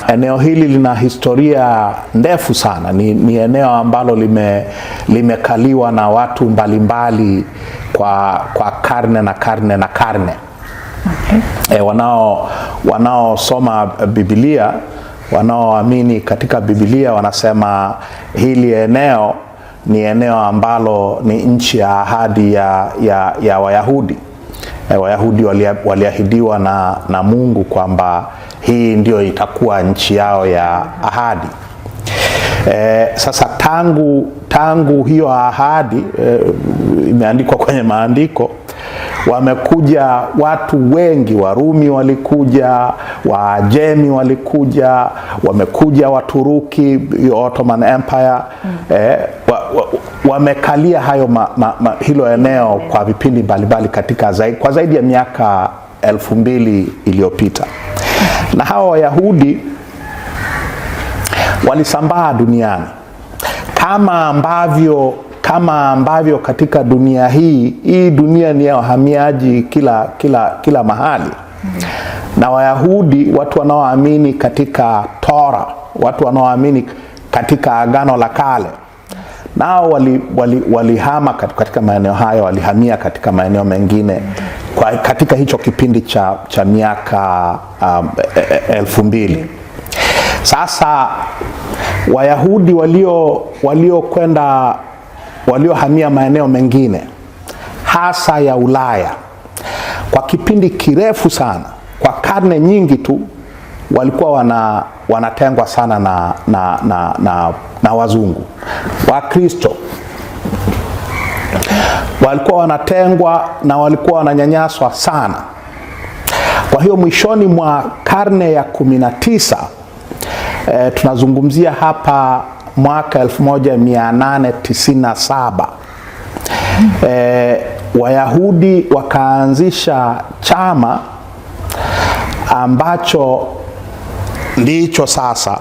Eneo hili lina historia ndefu sana. Ni eneo ambalo limekaliwa na watu mbalimbali kwa karne na karne na karne. Okay. Wanaosoma Biblia, wanaoamini katika Biblia wanasema hili eneo ni eneo ambalo ni nchi ya ahadi ya Wayahudi. Wayahudi waliahidiwa na Mungu kwamba hii ndio itakuwa nchi yao ya ahadi. Sasa tangu hiyo ahadi imeandikwa kwenye maandiko, wamekuja watu wengi. Warumi walikuja, Waajemi walikuja, wamekuja Waturuki, Ottoman Empire. Wamekalia hilo eneo kwa vipindi mbalimbali kwa zaidi ya miaka 2000 iliyopita. Na hawa Wayahudi walisambaa duniani kama ambavyo katika dunia hii dunia ni ya wahamiaji kila mahali. Na Wayahudi, watu wanaoamini katika Torah, watu wanaoamini katika Agano la Kale, nao walihama katika maeneo hayo, walihamia katika maeneo mengine katika hicho kipindi cha miaka 2000. Sasa Wayahudi waliohamia maeneo mengine hasa ya Ulaya kwa kipindi kirefu sana, kwa karne nyingi tu, walikuwa wanatengwa sana na wazungu. Wakristo walikuwa wanatengwa na walikuwa wananyanyaswa sana. Kwa hiyo mwishoni mwa karne ya 19, tunazungumzia hapa mwaka 1897, Wayahudi wakaanzisha chama ambacho ndicho sasa,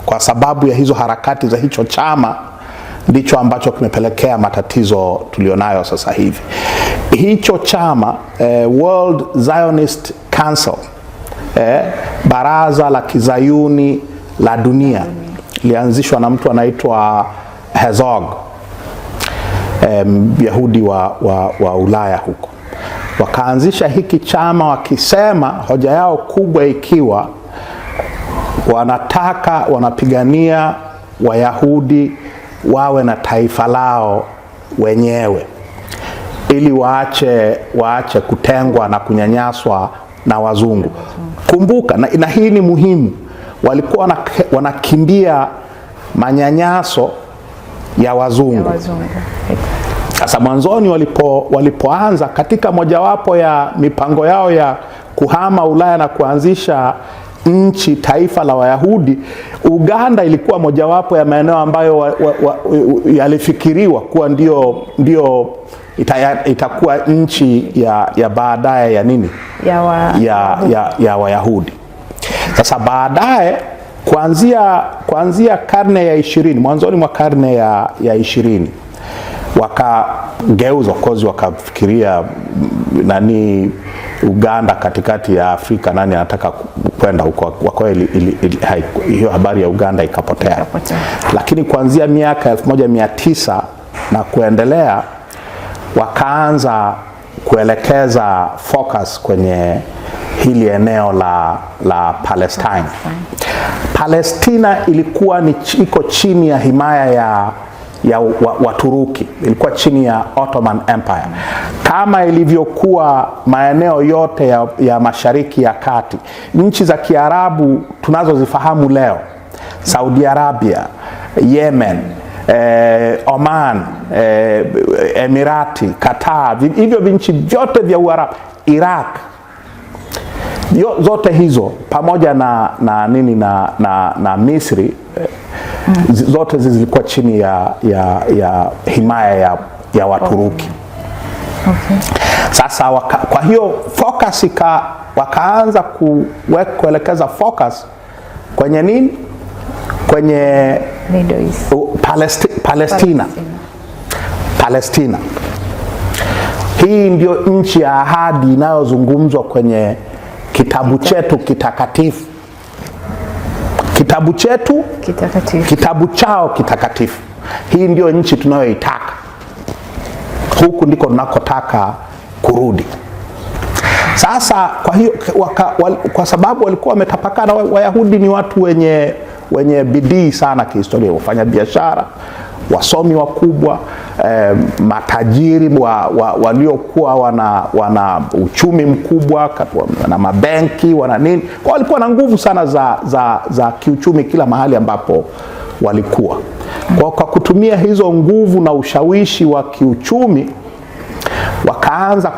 kwa sababu ya hizo harakati za hicho chama, ndicho ambacho kimepelekea matatizo tulionayo sasa hivi. Hicho chama World Zionist Council, baraza la kizayuni la dunia, lianzishwa na mtu anaitwa Herzog, Yahudi wa Ulaya huko. Wakaanzisha hiki chama wakisema, hoja yao kubwa ikiwa wanapigania Wayahudi wawe na taifa lao wenyewe, ili waache kutengwa na kunyanyaswa na wazungu. Kumbuka, na hii ni muhimu, walikuwa wanakimbia manyanyaso ya wazungu. Sasa mwanzoni walipoanza katika mojawapo ya mipango yao ya kuhama Ulaya na kuanzisha taifa la Wayahudi, Uganda ilikuwa mojawapo ya maeneo ambayo yalifikiriwa kuwa ndio itakuwa nchi ya baadaye ya nini? Ya Wayahudi. Sasa baadaye kuanzia karne ya 20, mwanzoni mwa karne ya 20, wakageuza kozi, wakafikiria Uganda katikati ya Afrika, nani anataka kwenda huko? Kwa kweli hiyo habari ya Uganda ikapotea. Lakini kuanzia miaka 1900 na kuendelea, wakaanza kuelekeza focus kwenye hili eneo la Palestine. Palestina ilikuwa iko chini ya himaya ya Waturuki, ilikuwa chini ya Ottoman Empire, kama ilivyokuwa maeneo yote ya Mashariki ya Kati. Nchi za Kiarabu tunazozifahamu leo, Saudi Arabia, Yemen, Oman, Emirati, Qatar, hivyo nchi vyote vya Uarabu, Iraq, zote hizo pamoja na Misri, zote zilikuwa chini ya himaya ya Waturuki. Okay. Sasa kwa hiyo focus wakaanza kuelekeza focus kwenye nini? Kwenye Middle East. Palestina. Hii ndio nchi ya ahadi inayozungumzwa kwenye kitabu chetu kitakatifu. kitabu chetu kitakatifu, kitabu chao kitakatifu. Hii ndio nchi tunayoitaka, huku ndiko tunakotaka kurudi. Sasa kwa hiyo kwa sababu walikuwa wametapakana, Wayahudi ni watu wenye bidii sana kihistoria, wafanya biashara, wasomi wakubwa, matajiri waliokuwa wana uchumi mkubwa, na mabenki, wana nini, kwa walikuwa na nguvu sana za kiuchumi kila mahali ambapo walikuwa. Kwa kutumia hizo nguvu na ushawishi wa kiuchumi, wakaanza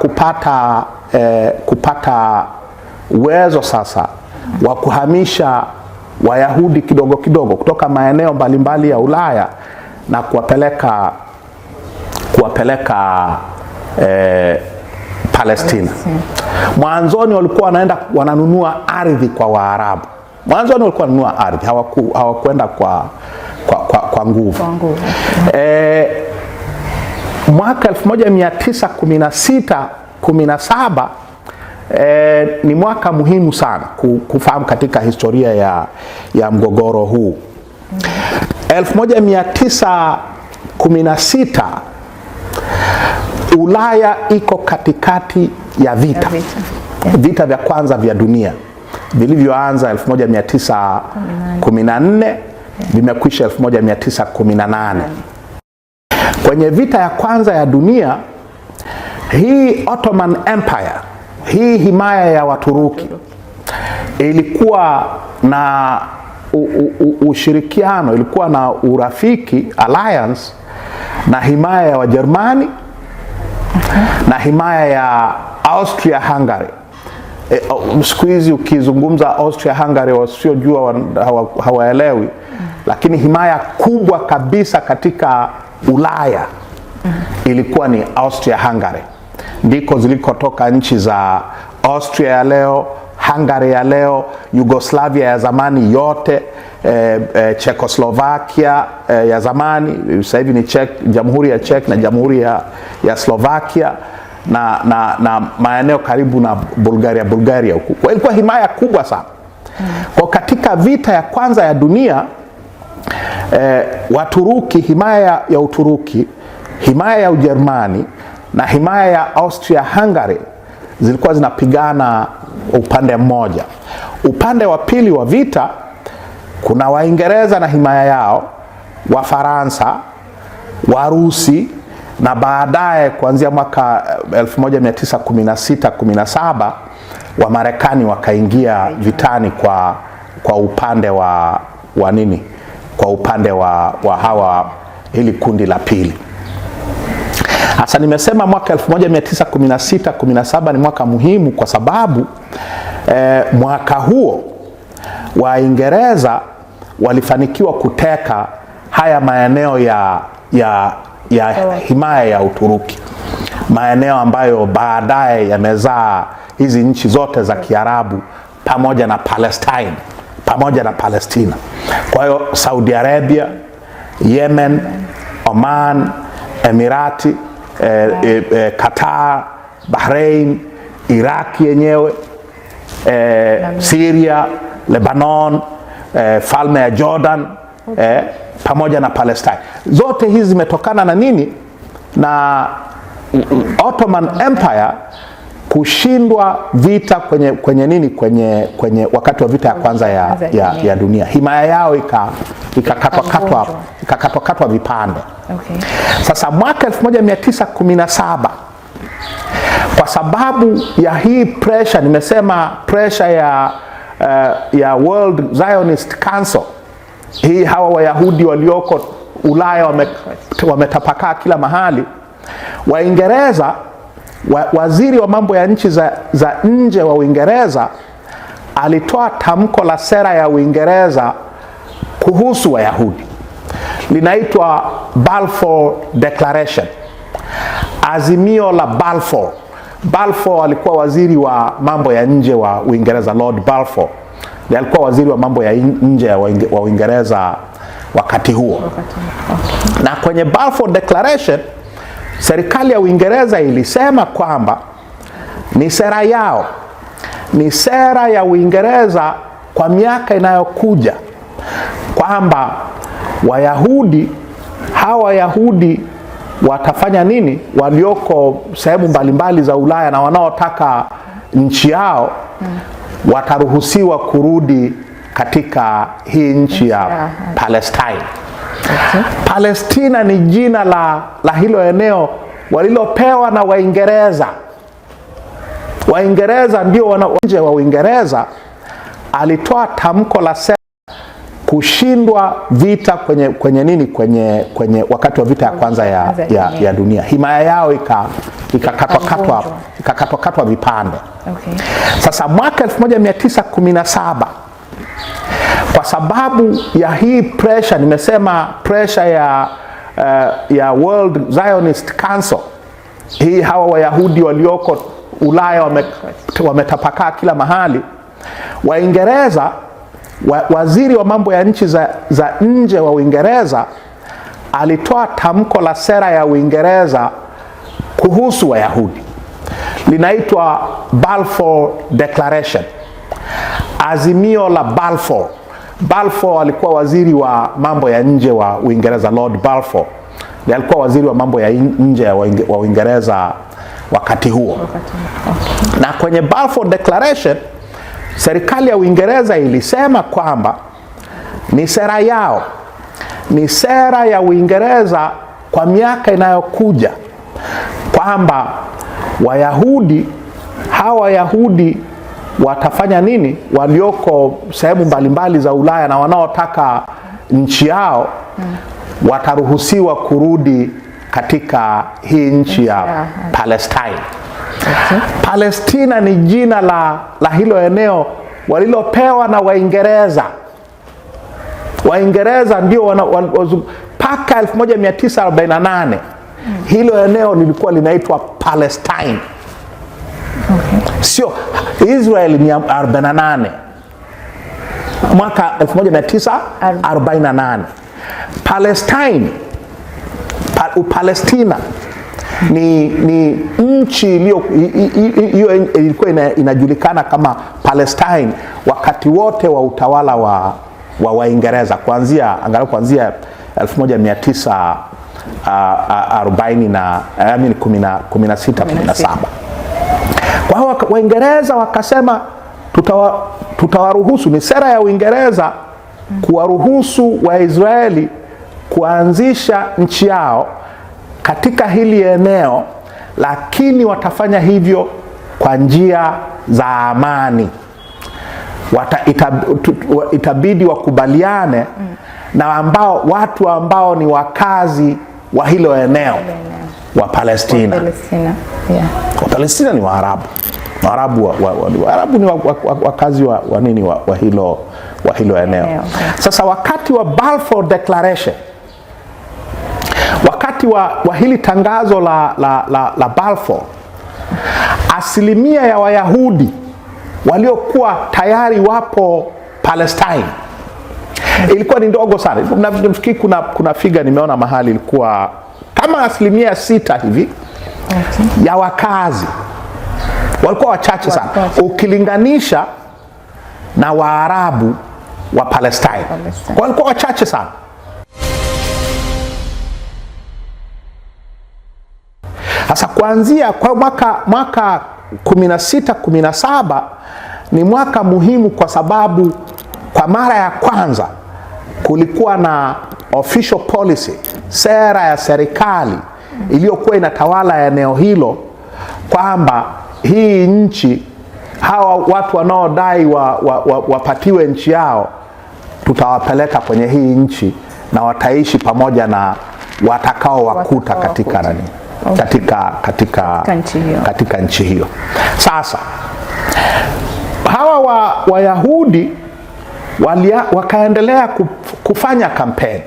kupata uwezo sasa wa kuhamisha Wayahudi kidogo kidogo kutoka maeneo mbalimbali ya Ulaya na kuwapeleka Palestina. Mwanzoni walikuwa wananunua ardhi kwa Waarabu. Mwanzoni walikuwa wananunua ardhi, hawakwenda kwa nguvu. Mwaka 1916-17 ni mwaka muhimu sana kufahamu katika historia ya mgogoro huu. 1916 Ulaya iko katikati ya vita vya kwanza vya dunia vilivyoanza 1914 vimekwisha 1918. Kwenye vita ya kwanza ya dunia hii Ottoman Empire, hii himaya ya Waturuki ilikuwa na ushirikiano, ilikuwa na urafiki, alliance, na himaya ya Wajerumani na himaya ya Austria Hungary. Siku hizi ukizungumza Austria Hungary wasiojua hawaelewi, lakini himaya kubwa kabisa katika Ulaya ilikuwa ni Austria Hungary. Ndiko zilikotoka nchi za Austria ya leo, Hungary ya leo, Yugoslavia ya zamani yote, Czechoslovakia ya zamani, sasa hivi ni Jamhuri ya Czech na Jamhuri ya Slovakia, na maeneo karibu na Bulgaria huku. Kwa ilikuwa himaya kubwa sana. Kwa katika vita ya kwanza ya dunia, Waturuki, himaya ya Uturuki, himaya ya Ujerumani na himaya ya Austria Hungary zilikuwa zinapigana upande mmoja. Upande wa pili wa vita kuna Waingereza na himaya yao, Wafaransa, Warusi, na baadaye kuanzia mwaka 1916-17 wa Marekani wakaingia vitani kwa upande wa nini? Kwa upande wa hawa, hili kundi la pili. Hasa nimesema mwaka 1916-17 ni mwaka muhimu kwa sababu mwaka huo Waingereza walifanikiwa kuteka haya maeneo ya himaya ya Uturuki, maeneo ambayo baadaye yamezaa hizi nchi zote za Kiarabu pamoja na Palestina. Kwa hiyo Saudi Arabia, Yemen, Oman, Emirati, Qatar, Bahrain, Iraq yenyewe, Syria, Lebanon, falme ya Jordan, pamoja na Palestine. Zote hizi zimetokana na nini? Na Ottoman Empire kushindwa vita kwenye nini? Kwenye wakati wa vita ya kwanza ya dunia. Himaya yao ikakatwa vipande. Okay. Sasa mwaka 1917 kwa sababu ya hii pressure, nimesema pressure ya World Zionist Council, hii hawa Wayahudi walioko Ulaya wametapakaa kila mahali. Waingereza, waziri wa mambo ya nchi za nje wa Uingereza alitoa tamko la sera ya Uingereza kuhusu Wayahudi, linaitwa Balfour Declaration, azimio la Balfour. Balfour alikuwa waziri wa mambo ya nje wa Uingereza. Lord Balfour ndiye alikuwa waziri wa mambo ya nje wa Uingereza wakati huo. Okay. Na kwenye Balfour Declaration serikali ya Uingereza ilisema kwamba ni sera yao, ni sera ya Uingereza kwa miaka inayokuja kwamba Wayahudi, hawa Wayahudi watafanya nini walioko sehemu mbalimbali za Ulaya na wanaotaka nchi yao wataruhusiwa kurudi katika hii nchi ya Palestine. Okay. Palestina ni jina la hilo eneo walilopewa na Waingereza. Waingereza ndio nje wa Uingereza alitoa tamko la kushindwa vita kwenye wakati wa vita ya kwanza ya dunia. Himaya yao ikakatwa vipande. Okay. Sasa mwaka 1917 kwa sababu ya hii pressure, nimesema pressure ya World Zionist Council, hii hawa Wayahudi walioko Ulaya wametapakaa kila mahali. Waingereza, waziri wa mambo ya nchi za nje wa Uingereza alitoa tamko la sera ya Uingereza kuhusu Wayahudi, linaitwa Balfour Declaration, azimio la Balfour. Balfour alikuwa waziri wa mambo ya nje wa Uingereza. Lord Balfour alikuwa waziri wa mambo ya nje wa Uingereza wakati huo. Okay. Na kwenye Balfour Declaration serikali ya Uingereza ilisema kwamba ni sera yao, ni sera ya Uingereza kwa miaka inayokuja, kwamba Wayahudi, hawa Wayahudi watafanya nini walioko sehemu mbalimbali za Ulaya na wanaotaka nchi yao wataruhusiwa kurudi katika hii nchi ya Palestine. Okay. Palestina ni jina la hilo eneo walilopewa na Waingereza. Waingereza ndio mpaka 1948 hilo eneo lilikuwa linaitwa Palestine. Okay. Sio Israel ni 48 mwaka 1948. Palestine, Palestina ni nchi hiyo ilikuwa inajulikana kama Palestine wakati wote wa utawala wa Waingereza, kuanzia 1917. Kwa hiyo Waingereza wakasema tutawaruhusu, ni sera ya Uingereza kuwaruhusu Waisraeli kuanzisha nchi yao katika hili eneo, lakini watafanya hivyo kwa njia za amani. Itabidi wakubaliane na watu ambao ni wakazi wa hilo eneo wa Palestina. Wa Palestina ni Waarabu. Waarabu ni wakazi wa hilo eneo. Sasa wakati wa Balfour Declaration, wakati wa hili tangazo la Balfour, asilimia ya Wayahudi waliokuwa tayari wapo Palestine ilikuwa ni ndogo sana. Nafikiri kuna figa nimeona mahali ilikuwa kama 6% hivi. Okay. Ya wakazi walikuwa wachache sana ukilinganisha na Waarabu wa Palestine. Walikuwa wachache sana. Sasa kuanzia kwa mwaka 16-17 ni mwaka muhimu, kwa sababu kwa mara ya kwanza kulikuwa na official policy, sera ya serikali iliyokuwa inatawala eneo hilo, kwamba hii nchi, hawa watu wanaodai wapatiwe nchi yao, tutawapeleka kwenye hii nchi na wataishi pamoja na watakao wakuta katika nani, katika nchi hiyo. Sasa hawa Wayahudi wakaendelea kufanya kampeni,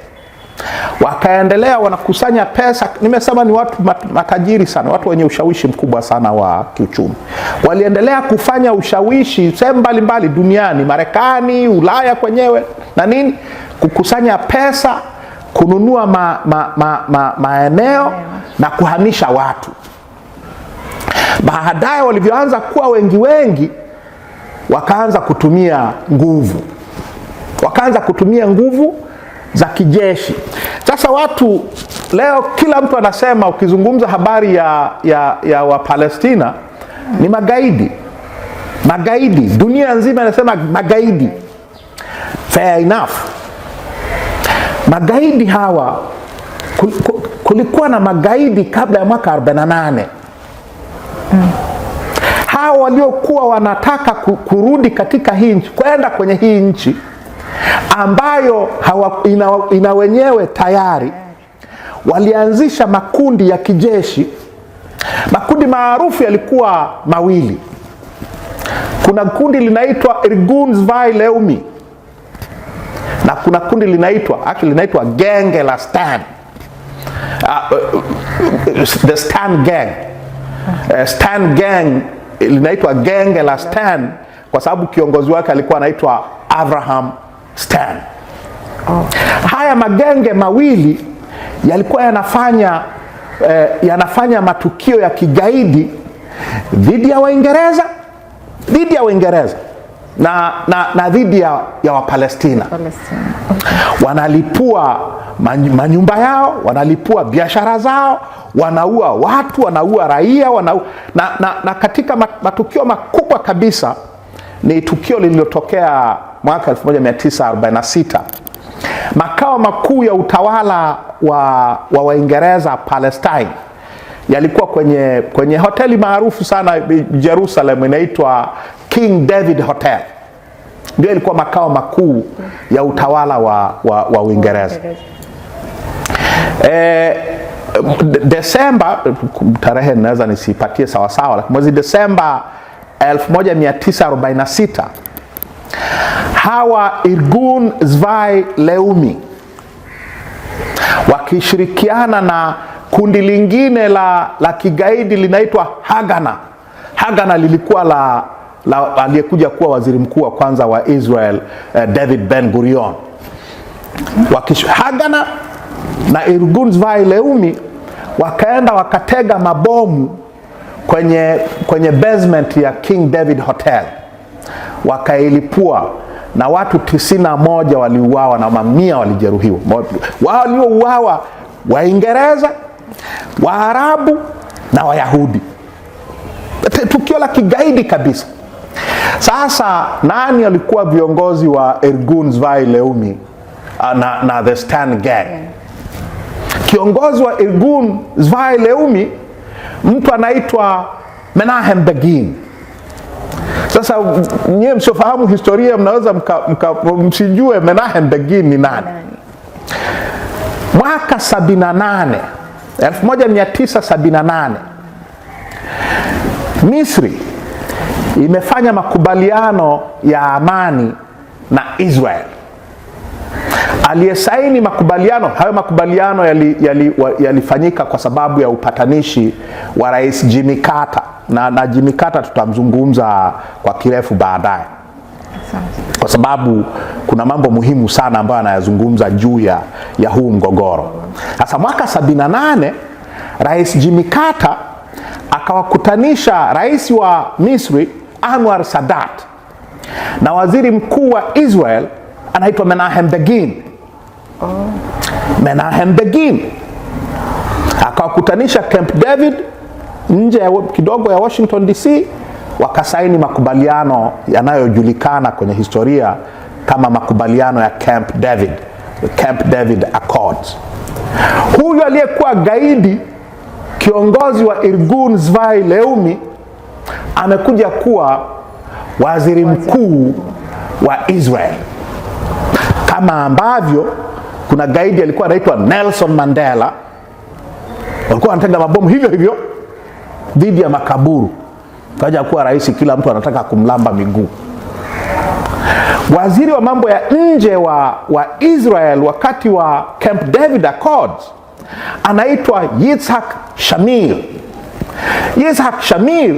wakaendelea wanakusanya pesa. Nimesema ni watu matajiri sana, watu wenye ushawishi mkubwa sana wa kiuchumi. Waliendelea kufanya ushawishi sehemu mbalimbali duniani, Marekani, Ulaya kwenyewe na nini, kukusanya pesa, kununua maeneo na kuhamisha watu. Baadaye walivyoanza kuwa wengi, wakaanza kutumia nguvu. wakaanza kutumia nguvu za kijeshi. Sasa watu leo, kila mtu anasema, ukizungumza habari ya Wapalestina ni magaidi. Magaidi, dunia nzima inasema magaidi. Fair enough. Magaidi hawa, kulikuwa na magaidi kabla ya mwaka 48. Hawa waliokuwa wanataka kurudi katika hii nchi, kwenda kwenye hii nchi ambayo ina wenyewe tayari, walianzisha makundi ya kijeshi. Makundi maarufu yalikuwa mawili. Kuna kundi linaitwa Irgun Zvi Leumi na kuna kundi linaitwa Genge la Stan, the Stan Gang. Stan Gang linaitwa Genge la Stan kwa sababu kiongozi wake alikuwa anaitwa Abraham Stan. Haya magenge mawili yalikuwa yanafanya matukio ya kigaidi dhidi ya Waingereza na dhidi ya Wapalestina. Wanalipua manyumba yao, wanalipua biashara zao, wanaua watu, wanaua raia, na katika matukio makubwa kabisa ni tukio lililotokea mwaka 1946. Makao makuu ya utawala wa Waingereza Palestine yalikuwa kwenye hoteli maarufu sana Jerusalem, inaitwa King David Hotel. Ndio ilikuwa makao makuu ya utawala wa Uingereza. Desemba, tarehe naweza nisipatie sawasawa, lakini mwezi Desemba 1946 hawa Irgun Zvi Leumi wakishirikiana na kundi lingine la kigaidi linaitwa Hagana. Hagana lilikuwa la aliyekuja kuwa waziri mkuu wa kwanza wa Israel, David Ben Gurion. Hagana na Irgun Zvi Leumi wakaenda wakatega mabomu kwenye basement ya King David Hotel, wakailipua na watu 91 waliuawa na mamia walijeruhiwa. Waliouawa Waingereza, Waarabu na Wayahudi. Tukio la kigaidi kabisa. Sasa nani alikuwa viongozi wa Irgun Zvi Leumi na the Stan Gang? Kiongozi wa Irgun Zvi Leumi mtu anaitwa Menahem Begin. Sasa nyewe msiofahamu historia mnaweza msijue Menahem Begin ni nani. Mwaka 1978 Misri imefanya makubaliano ya amani na Israel. Aliyesaini hayo makubaliano yalifanyika kwa sababu ya upatanishi wa Rais Jimmy Carter, na Jimmy Carter tutamzungumza kwa kirefu baadaye, kwa sababu kuna mambo muhimu sana ambayo anayazungumza juu ya huu mgogoro. Sasa mwaka 78 Rais Jimmy Carter akawakutanisha rais wa Misri Anwar Sadat na waziri mkuu wa Israel anaitwa Menahem Begin. Menahem Begin akawakutanisha Camp David nje kidogo ya Washington DC, wakasaini makubaliano yanayojulikana kwenye historia kama makubaliano ya Camp David Accords. Huyu aliyekuwa gaidi, kiongozi wa Irgun Zvi Leumi, amekuja kuwa waziri mkuu wa Israel, kama ambavyo kuna gaidi alikuwa anaitwa Nelson Mandela, walikuwa wanatega mabomu hivyo dhidi ya makaburu, kaja kuwa rais, kila mtu anataka kumlamba miguu. Waziri wa mambo ya nje wa Israel wakati wa Camp David Accords anaitwa Yitzhak Shamir. Yitzhak Shamir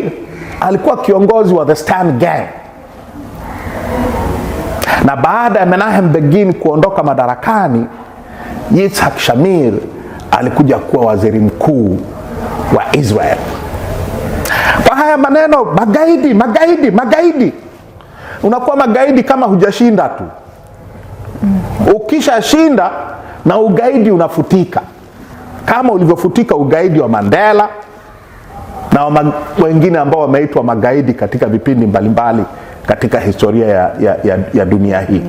alikuwa kiongozi wa the Stan Gang, na baada ya Menahem Begin kuondoka madarakani, Yitzhak Shamir alikuja kuwa waziri mkuu wa Israel. Kwa haya maneno, magaidi. Unakuwa magaidi kama hujashinda tu. Ukishashinda na ugaidi unafutika, kama ulivyofutika ugaidi wa Mandela na wengine ambao wameitwa magaidi katika vipindi mbalimbali katika historia ya dunia hii.